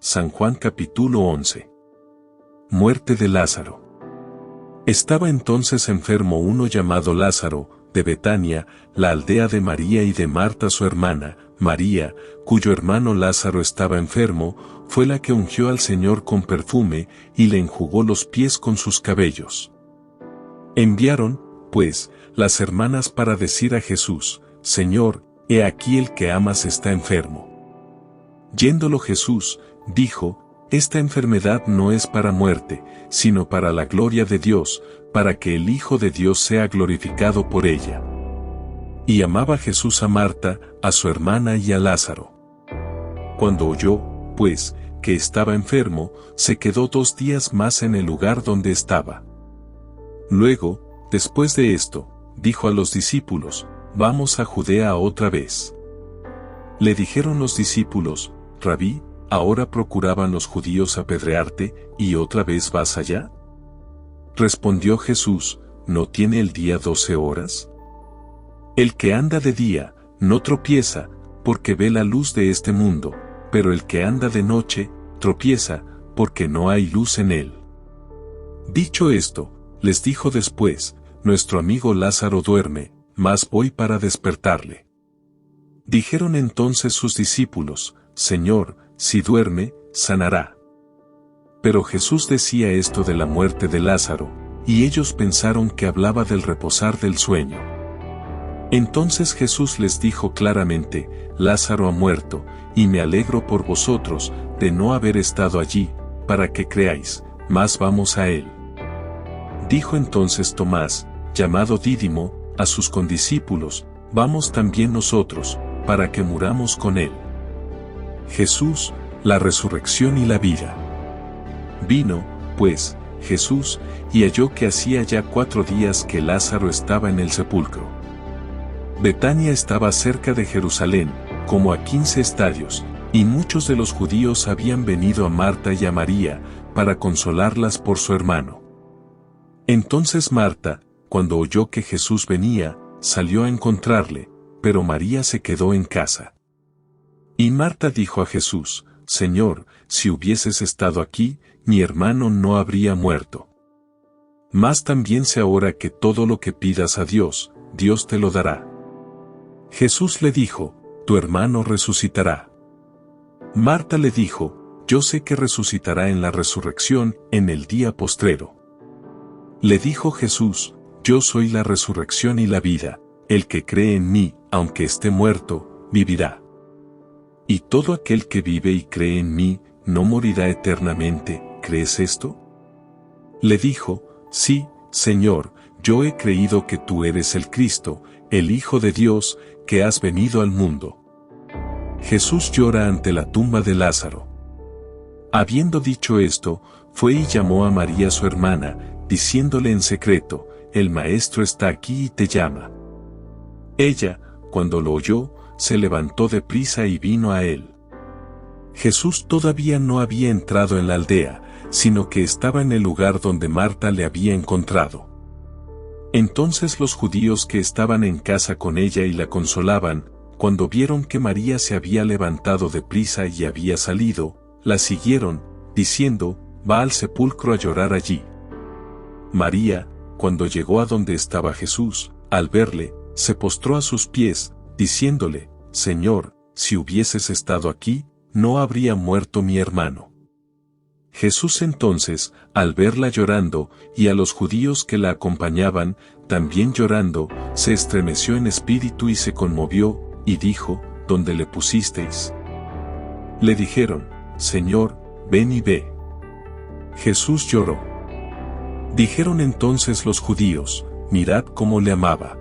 San Juan capítulo 11. Muerte de Lázaro. Estaba entonces enfermo uno llamado Lázaro, de Betania, la aldea de María y de Marta su hermana. María, cuyo hermano Lázaro estaba enfermo, fue la que ungió al Señor con perfume y le enjugó los pies con sus cabellos. Enviaron, pues, las hermanas para decir a Jesús: Señor, he aquí el que amas está enfermo. Yéndolo Jesús, dijo: Esta enfermedad no es para muerte, sino para la gloria de Dios, para que el Hijo de Dios sea glorificado por ella. Y amaba Jesús a Marta, a su hermana y a Lázaro. Cuando oyó, pues, que estaba enfermo, se quedó 2 días más en el lugar donde estaba. Luego, después de esto, dijo a los discípulos: Vamos a Judea otra vez. Le dijeron los discípulos: Rabí, ¿ahora procuraban los judíos apedrearte, y otra vez vas allá? Respondió Jesús: ¿No tiene el día 12 horas? El que anda de día, no tropieza, porque ve la luz de este mundo, pero el que anda de noche, tropieza, porque no hay luz en él. Dicho esto, les dijo después: Nuestro amigo Lázaro duerme, mas voy para despertarle. Dijeron entonces sus discípulos: Señor, si duerme, sanará. Pero Jesús decía esto de la muerte de Lázaro, y ellos pensaron que hablaba del reposar del sueño. Entonces Jesús les dijo claramente: Lázaro ha muerto, y me alegro por vosotros, de no haber estado allí, para que creáis, mas vamos a él. Dijo entonces Tomás, llamado Dídimo, a sus condiscípulos: Vamos también nosotros, para que muramos con él. Jesús, la resurrección y la vida. Vino, pues, Jesús, y halló que hacía ya 4 días que Lázaro estaba en el sepulcro. Betania estaba cerca de Jerusalén, como a 15 estadios, y muchos de los judíos habían venido a Marta y a María, para consolarlas por su hermano. Entonces Marta, cuando oyó que Jesús venía, salió a encontrarle, pero María se quedó en casa. Y Marta dijo a Jesús: Señor, si hubieses estado aquí, mi hermano no habría muerto. Mas también sé ahora que todo lo que pidas a Dios, Dios te lo dará. Jesús le dijo: Tu hermano resucitará. Marta le dijo: Yo sé que resucitará en la resurrección, en el día postrero. Le dijo Jesús: Yo soy la resurrección y la vida, el que cree en mí, aunque esté muerto, vivirá. Y todo aquel que vive y cree en mí, no morirá eternamente. ¿Crees esto? Le dijo: Sí, Señor, yo he creído que tú eres el Cristo, el Hijo de Dios, que has venido al mundo. Jesús llora ante la tumba de Lázaro. Habiendo dicho esto, fue y llamó a María su hermana, diciéndole en secreto: El Maestro está aquí y te llama. Ella, cuando lo oyó, se levantó de prisa y vino a él. Jesús todavía no había entrado en la aldea, sino que estaba en el lugar donde Marta le había encontrado. Entonces los judíos que estaban en casa con ella y la consolaban, cuando vieron que María se había levantado de prisa y había salido, la siguieron, diciendo: Va al sepulcro a llorar allí. María, cuando llegó a donde estaba Jesús, al verle, se postró a sus pies, diciéndole: Señor, si hubieses estado aquí, no habría muerto mi hermano. Jesús entonces, al verla llorando, y a los judíos que la acompañaban, también llorando, se estremeció en espíritu y se conmovió, y dijo: ¿Dónde le pusisteis? Le dijeron: Señor, ven y ve. Jesús lloró. Dijeron entonces los judíos: Mirad cómo le amaba.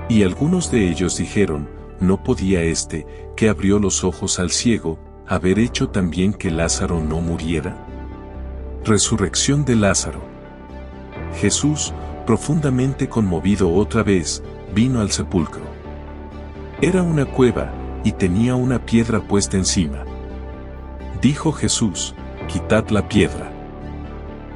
Y algunos de ellos dijeron: ¿No podía este, que abrió los ojos al ciego, haber hecho también que Lázaro no muriera? Resurrección de Lázaro. Jesús, profundamente conmovido otra vez, vino al sepulcro. Era una cueva, y tenía una piedra puesta encima. Dijo Jesús: Quitad la piedra.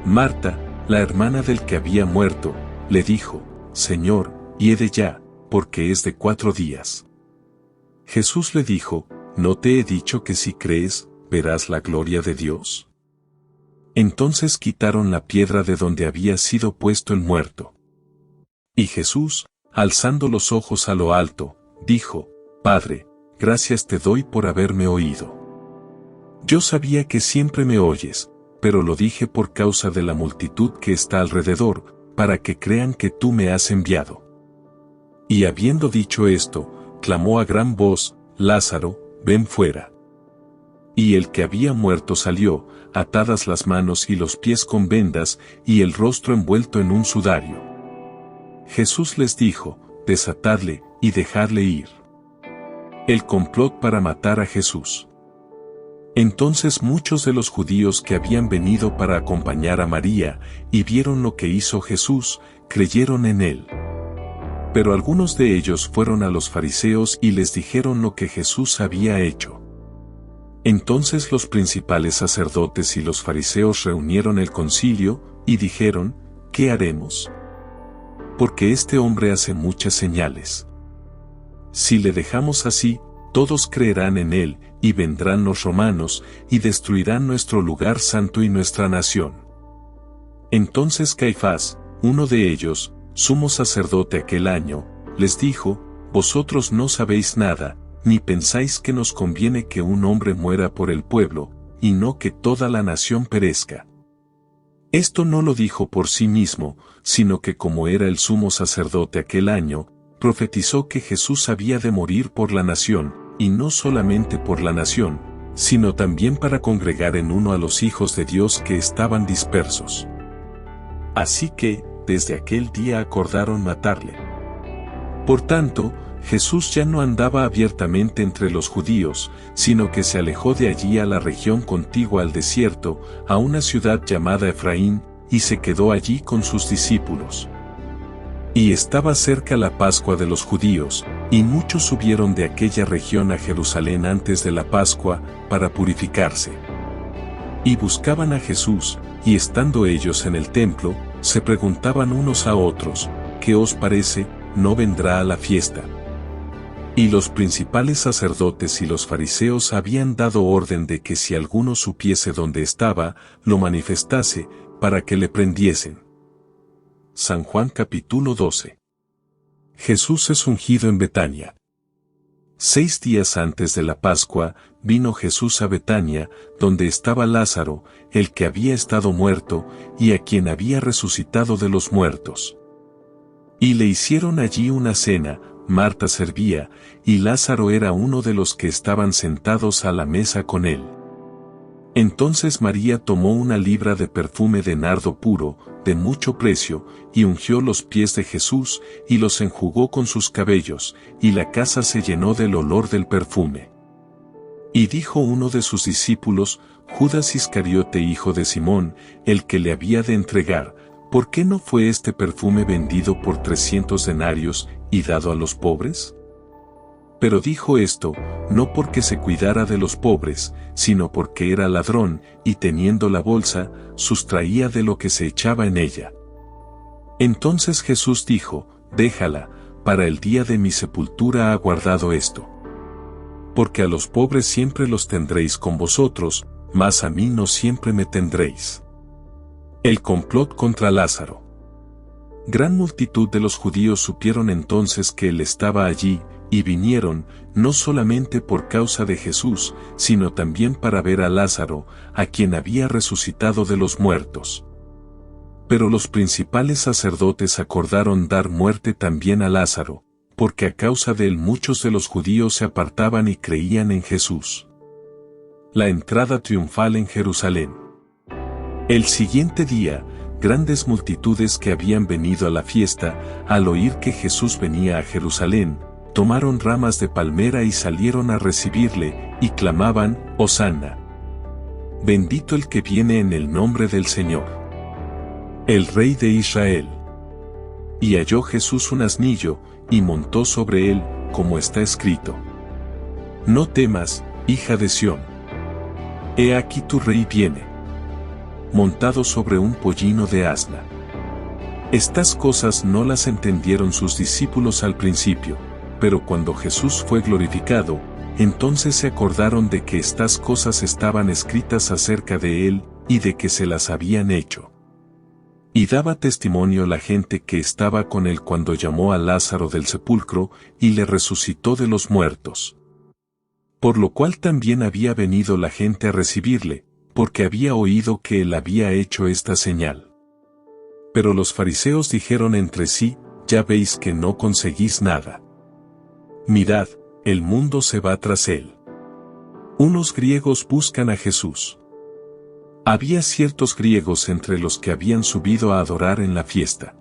Marta, la hermana del que había muerto, le dijo: Señor, hiede ya, porque es de 4 días. Jesús le dijo: ¿No te he dicho que si crees, ¿verás la gloria de Dios? Entonces quitaron la piedra de donde había sido puesto el muerto. Y Jesús, alzando los ojos a lo alto, dijo: Padre, gracias te doy por haberme oído. Yo sabía que siempre me oyes, pero lo dije por causa de la multitud que está alrededor, para que crean que tú me has enviado. Y habiendo dicho esto, clamó a gran voz: Lázaro, ven fuera. Y el que había muerto salió, atadas las manos y los pies con vendas, y el rostro envuelto en un sudario. Jesús les dijo: desatadle, y dejadle ir. El complot para matar a Jesús. Entonces muchos de los judíos que habían venido para acompañar a María, y vieron lo que hizo Jesús, creyeron en él. Pero algunos de ellos fueron a los fariseos y les dijeron lo que Jesús había hecho. Entonces los principales sacerdotes y los fariseos reunieron el concilio, y dijeron: ¿qué haremos? Porque este hombre hace muchas señales. Si le dejamos así, todos creerán en él, y vendrán los romanos, y destruirán nuestro lugar santo y nuestra nación. Entonces Caifás, uno de ellos, sumo sacerdote aquel año, les dijo: vosotros no sabéis nada, ni pensáis que nos conviene que un hombre muera por el pueblo, y no que toda la nación perezca. Esto no lo dijo por sí mismo, sino que como era el sumo sacerdote aquel año, profetizó que Jesús había de morir por la nación, y no solamente por la nación, sino también para congregar en uno a los hijos de Dios que estaban dispersos. Así que, desde aquel día acordaron matarle. Por tanto, Jesús ya no andaba abiertamente entre los judíos, sino que se alejó de allí a la región contigua al desierto, a una ciudad llamada Efraín, y se quedó allí con sus discípulos. Y estaba cerca la Pascua de los judíos, y muchos subieron de aquella región a Jerusalén antes de la Pascua, para purificarse. Y buscaban a Jesús, y estando ellos en el templo, se preguntaban unos a otros: ¿qué os parece? ¿No vendrá a la fiesta? Y los principales sacerdotes y los fariseos habían dado orden de que si alguno supiese dónde estaba, lo manifestase, para que le prendiesen. San Juan capítulo 12. Jesús es ungido en Betania. 6 días antes de la Pascua, vino Jesús a Betania, donde estaba Lázaro, el que había estado muerto, y a quien había resucitado de los muertos. Y le hicieron allí una cena. Marta servía, y Lázaro era uno de los que estaban sentados a la mesa con él. Entonces María tomó una libra de perfume de nardo puro, de mucho precio, y ungió los pies de Jesús, y los enjugó con sus cabellos, y la casa se llenó del olor del perfume. Y dijo uno de sus discípulos, Judas Iscariote hijo de Simón, el que le había de entregar: ¿por qué no fue este perfume vendido por 300 denarios, y dado a los pobres? Pero dijo esto, no porque se cuidara de los pobres, sino porque era ladrón, y teniendo la bolsa, sustraía de lo que se echaba en ella. Entonces Jesús dijo: déjala, para el día de mi sepultura ha guardado esto. Porque a los pobres siempre los tendréis con vosotros, mas a mí no siempre me tendréis. El complot contra Lázaro. Gran multitud de los judíos supieron entonces que él estaba allí, y vinieron, no solamente por causa de Jesús, sino también para ver a Lázaro, a quien había resucitado de los muertos. Pero los principales sacerdotes acordaron dar muerte también a Lázaro, porque a causa de él muchos de los judíos se apartaban y creían en Jesús. La entrada triunfal en Jerusalén. El siguiente día, grandes multitudes que habían venido a la fiesta, al oír que Jesús venía a Jerusalén, tomaron ramas de palmera y salieron a recibirle, y clamaban: Hosanna. Bendito el que viene en el nombre del Señor, el Rey de Israel. Y halló Jesús un asnillo, y montó sobre él, como está escrito: No temas, hija de Sión. He aquí tu rey viene, montado sobre un pollino de asna. Estas cosas no las entendieron sus discípulos al principio, pero cuando Jesús fue glorificado, entonces se acordaron de que estas cosas estaban escritas acerca de él, y de que se las habían hecho. Y daba testimonio la gente que estaba con él cuando llamó a Lázaro del sepulcro, y le resucitó de los muertos. Por lo cual también había venido la gente a recibirle, porque había oído que él había hecho esta señal. Pero los fariseos dijeron entre sí, ya veis que no conseguís nada. Mirad, el mundo se va tras él. Unos griegos buscan a Jesús. Había ciertos griegos entre los que habían subido a adorar en la fiesta.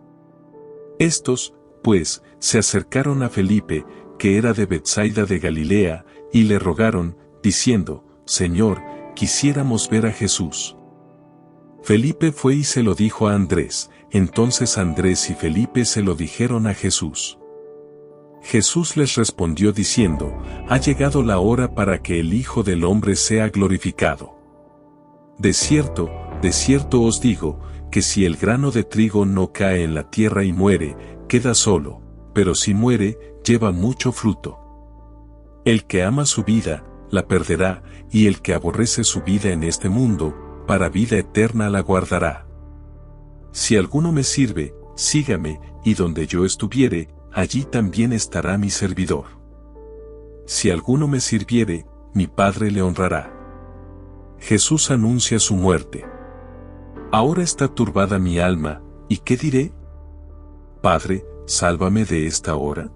Estos, pues, se acercaron a Felipe, que era de Betsaida de Galilea, y le rogaron, diciendo, Señor, quisiéramos ver a Jesús. Felipe fue y se lo dijo a Andrés, entonces Andrés y Felipe se lo dijeron a Jesús. Jesús les respondió diciendo, ha llegado la hora para que el Hijo del Hombre sea glorificado. De cierto os digo, que si el grano de trigo no cae en la tierra y muere, queda solo, pero si muere, lleva mucho fruto. El que ama su vida, la perderá, y el que aborrece su vida en este mundo, para vida eterna la guardará. Si alguno me sirve, sígame, y donde yo estuviere, allí también estará mi servidor. Si alguno me sirviere, mi Padre le honrará. Jesús anuncia su muerte. Ahora está turbada mi alma, ¿y qué diré? Padre, sálvame de esta hora.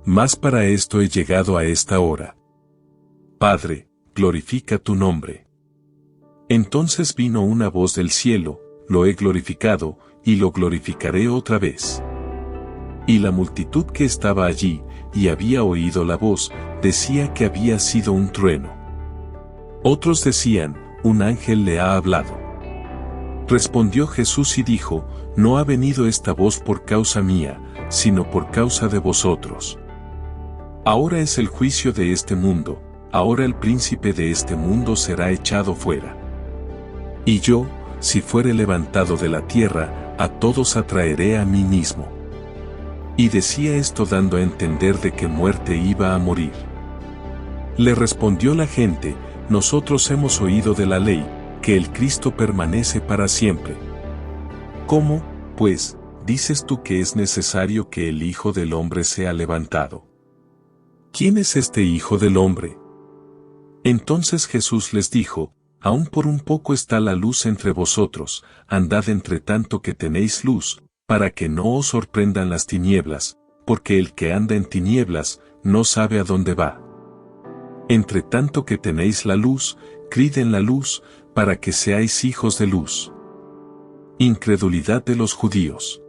Mas para esto he llegado a esta hora. Padre, glorifica tu nombre. Entonces vino una voz del cielo, lo he glorificado, y lo glorificaré otra vez. Y la multitud que estaba allí, y había oído la voz, decía que había sido un trueno. Otros decían, un ángel le ha hablado. Respondió Jesús y dijo, no ha venido esta voz por causa mía, sino por causa de vosotros. Ahora es el juicio de este mundo, ahora el príncipe de este mundo será echado fuera. Y yo, si fuere levantado de la tierra, a todos atraeré a mí mismo. Y decía esto dando a entender de qué muerte iba a morir. Le respondió la gente, nosotros hemos oído de la ley, que el Cristo permanece para siempre. ¿Cómo, pues, dices tú que es necesario que el Hijo del Hombre sea levantado? ¿Quién es este Hijo del Hombre? Entonces Jesús les dijo, aún por un poco está la luz entre vosotros, andad entre tanto que tenéis luz, para que no os sorprendan las tinieblas, porque el que anda en tinieblas, no sabe a dónde va. Entre tanto que tenéis la luz, crid en la luz, para que seáis hijos de luz. Incredulidad de los judíos.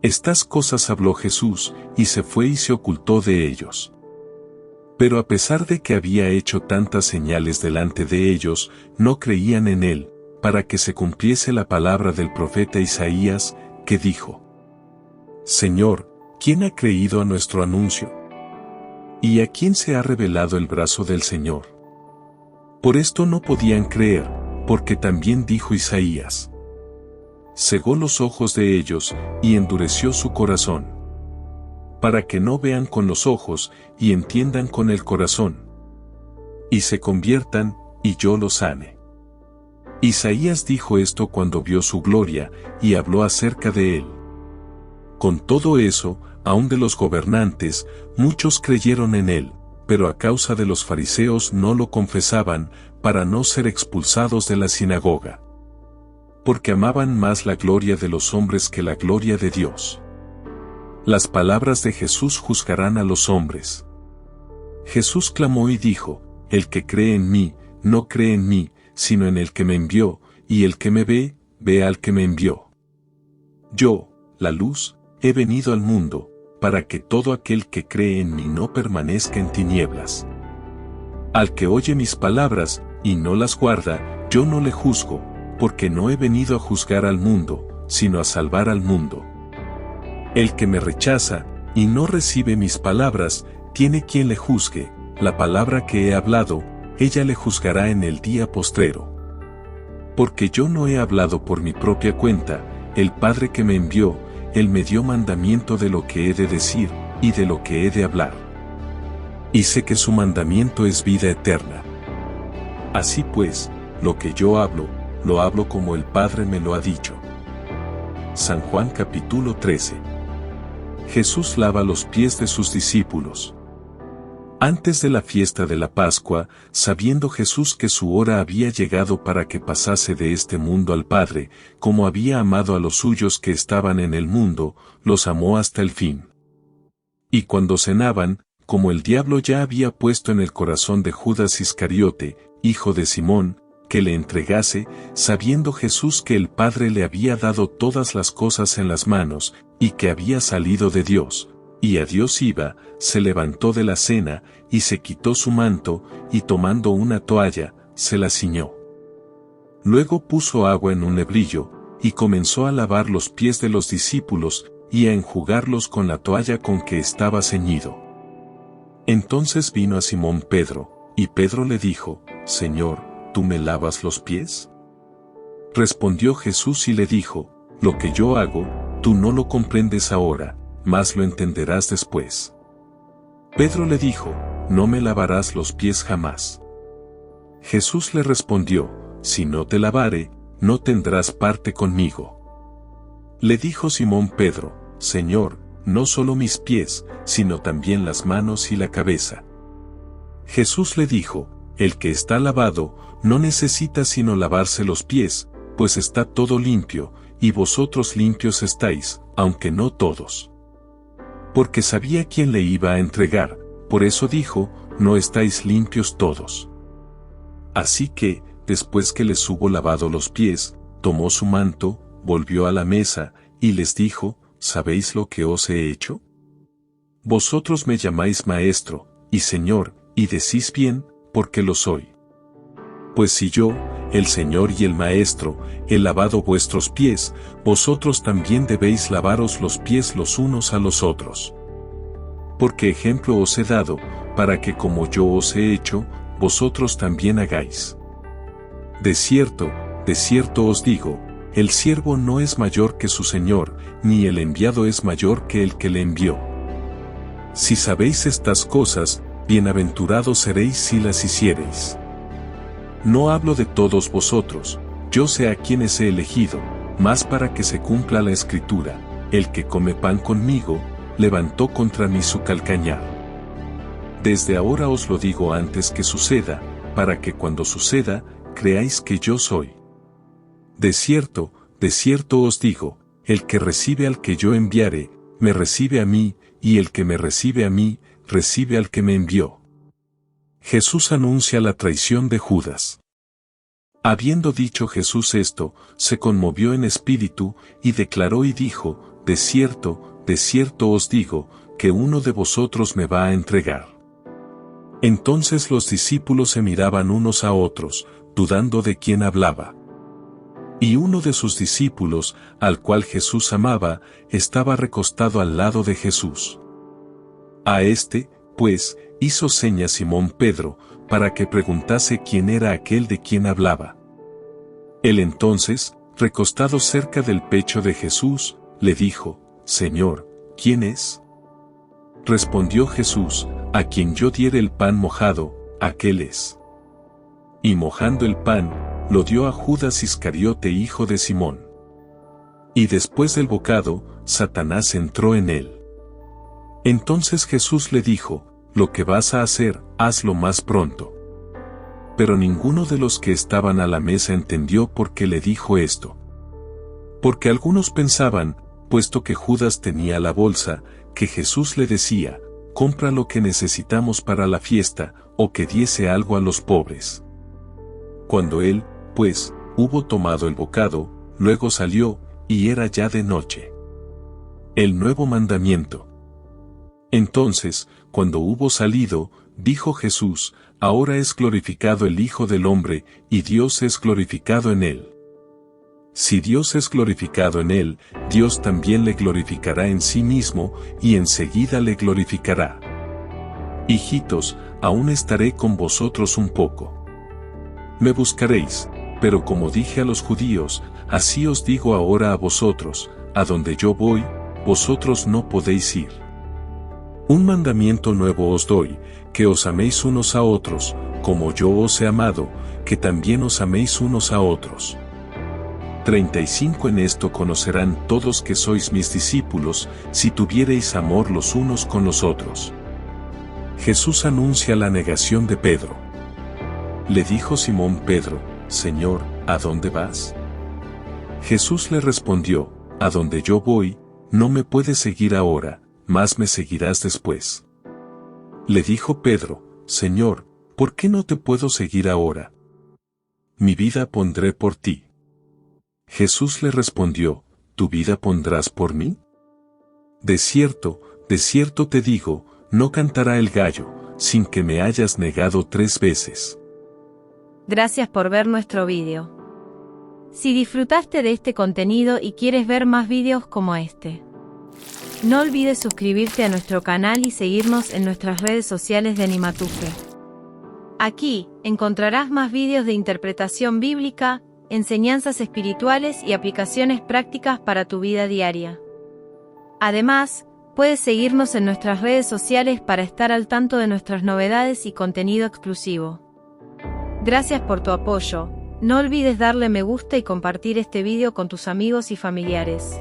Estas cosas habló Jesús, y se fue y se ocultó de ellos. Pero a pesar de que había hecho tantas señales delante de ellos, no creían en él, para que se cumpliese la palabra del profeta Isaías, que dijo: Señor, ¿quién ha creído a nuestro anuncio? ¿Y a quién se ha revelado el brazo del Señor? Por esto no podían creer, porque también dijo Isaías: cegó los ojos de ellos, y endureció su corazón, para que no vean con los ojos, y entiendan con el corazón, y se conviertan, y yo los sane. Isaías dijo esto cuando vio su gloria, y habló acerca de él. Con todo eso, aun de los gobernantes, muchos creyeron en él, pero a causa de los fariseos no lo confesaban, para no ser expulsados de la sinagoga. Porque amaban más la gloria de los hombres que la gloria de Dios. Las palabras de Jesús juzgarán a los hombres. Jesús clamó y dijo: el que cree en mí, no cree en mí, sino en el que me envió, y el que me ve, ve al que me envió. Yo, la luz, he venido al mundo, para que todo aquel que cree en mí no permanezca en tinieblas. Al que oye mis palabras, y no las guarda, yo no le juzgo, porque no he venido a juzgar al mundo, sino a salvar al mundo. El que me rechaza, y no recibe mis palabras, tiene quien le juzgue, la palabra que he hablado, ella le juzgará en el día postrero. Porque yo no he hablado por mi propia cuenta, el Padre que me envió, Él me dio mandamiento de lo que he de decir, y de lo que he de hablar. Y sé que su mandamiento es vida eterna. Así pues, lo que yo hablo, lo hablo como el Padre me lo ha dicho. San Juan capítulo 13. Jesús lava los pies de sus discípulos. Antes de la fiesta de la Pascua, sabiendo Jesús que su hora había llegado para que pasase de este mundo al Padre, como había amado a los suyos que estaban en el mundo, los amó hasta el fin. Y cuando cenaban, como el diablo ya había puesto en el corazón de Judas Iscariote, hijo de Simón, que le entregase, sabiendo Jesús que el Padre le había dado todas las cosas en las manos, y que había salido de Dios, y a Dios iba, se levantó de la cena, y se quitó su manto, y tomando una toalla, se la ciñó. Luego puso agua en un lebrillo, y comenzó a lavar los pies de los discípulos, y a enjugarlos con la toalla con que estaba ceñido. Entonces vino a Simón Pedro, y Pedro le dijo, Señor, ¿tú me lavas los pies? Respondió Jesús y le dijo, lo que yo hago, tú no lo comprendes ahora, mas lo entenderás después. Pedro le dijo, no me lavarás los pies jamás. Jesús le respondió, si no te lavare, no tendrás parte conmigo. Le dijo Simón Pedro, Señor, no solo mis pies, sino también las manos y la cabeza. Jesús le dijo, el que está lavado, no necesita sino lavarse los pies, pues está todo limpio, y vosotros limpios estáis, aunque no todos. Porque sabía quién le iba a entregar, por eso dijo, no estáis limpios todos. Así que, después que les hubo lavado los pies, tomó su manto, volvió a la mesa, y les dijo, ¿sabéis lo que os he hecho? Vosotros me llamáis Maestro, y Señor, y decís bien, porque lo soy. Pues si yo, el Señor y el Maestro, he lavado vuestros pies, vosotros también debéis lavaros los pies los unos a los otros. Porque ejemplo os he dado, para que como yo os he hecho, vosotros también hagáis. De cierto os digo, el siervo no es mayor que su Señor, ni el enviado es mayor que el que le envió. Si sabéis estas cosas, bienaventurados seréis si las hiciereis. No hablo de todos vosotros, yo sé a quienes he elegido, mas para que se cumpla la Escritura, el que come pan conmigo, levantó contra mí su calcañar. Desde ahora os lo digo antes que suceda, para que cuando suceda, creáis que yo soy. De cierto os digo, el que recibe al que yo enviare, me recibe a mí, y el que me recibe a mí, recibe al que me envió. Jesús anuncia la traición de Judas. Habiendo dicho Jesús esto, se conmovió en espíritu, y declaró y dijo, de cierto os digo, que uno de vosotros me va a entregar. Entonces los discípulos se miraban unos a otros, dudando de quién hablaba. Y uno de sus discípulos, al cual Jesús amaba, estaba recostado al lado de Jesús. A este, pues, hizo seña Simón Pedro, para que preguntase quién era aquel de quien hablaba. Él entonces, recostado cerca del pecho de Jesús, le dijo, Señor, ¿quién es? Respondió Jesús, a quien yo diere el pan mojado, aquel es. Y mojando el pan, lo dio a Judas Iscariote hijo de Simón. Y después del bocado, Satanás entró en él. Entonces Jesús le dijo, lo que vas a hacer, hazlo más pronto. Pero ninguno de los que estaban a la mesa entendió por qué le dijo esto. Porque algunos pensaban, puesto que Judas tenía la bolsa, que Jesús le decía, compra lo que necesitamos para la fiesta, o que diese algo a los pobres. Cuando él, pues, hubo tomado el bocado, luego salió, y era ya de noche. El nuevo mandamiento. Entonces, cuando hubo salido, dijo Jesús, ahora es glorificado el Hijo del Hombre, y Dios es glorificado en él. Si Dios es glorificado en él, Dios también le glorificará en sí mismo, y enseguida le glorificará. Hijitos, aún estaré con vosotros un poco. Me buscaréis, pero como dije a los judíos, así os digo ahora a vosotros, a donde yo voy, vosotros no podéis ir. Un mandamiento nuevo os doy, que os améis unos a otros, como yo os he amado, que también os améis unos a otros. 35 En esto conocerán todos que sois mis discípulos, si tuviereis amor los unos con los otros. Jesús anuncia la negación de Pedro. Le dijo Simón Pedro: Señor, ¿a dónde vas? Jesús le respondió: A donde yo voy, no me puedes seguir ahora, mas me seguirás después. Le dijo Pedro: Señor, ¿por qué no te puedo seguir ahora? Mi vida pondré por ti. Jesús le respondió: ¿Tu vida pondrás por mí? De cierto te digo, no cantará el gallo, sin que me hayas negado 3 veces. Gracias por ver nuestro video. Si disfrutaste de este contenido y quieres ver más videos como este, no olvides suscribirte a nuestro canal y seguirnos en nuestras redes sociales de Animatufe. Aquí encontrarás más videos de interpretación bíblica, enseñanzas espirituales y aplicaciones prácticas para tu vida diaria. Además, puedes seguirnos en nuestras redes sociales para estar al tanto de nuestras novedades y contenido exclusivo. Gracias por tu apoyo. No olvides darle me gusta y compartir este video con tus amigos y familiares.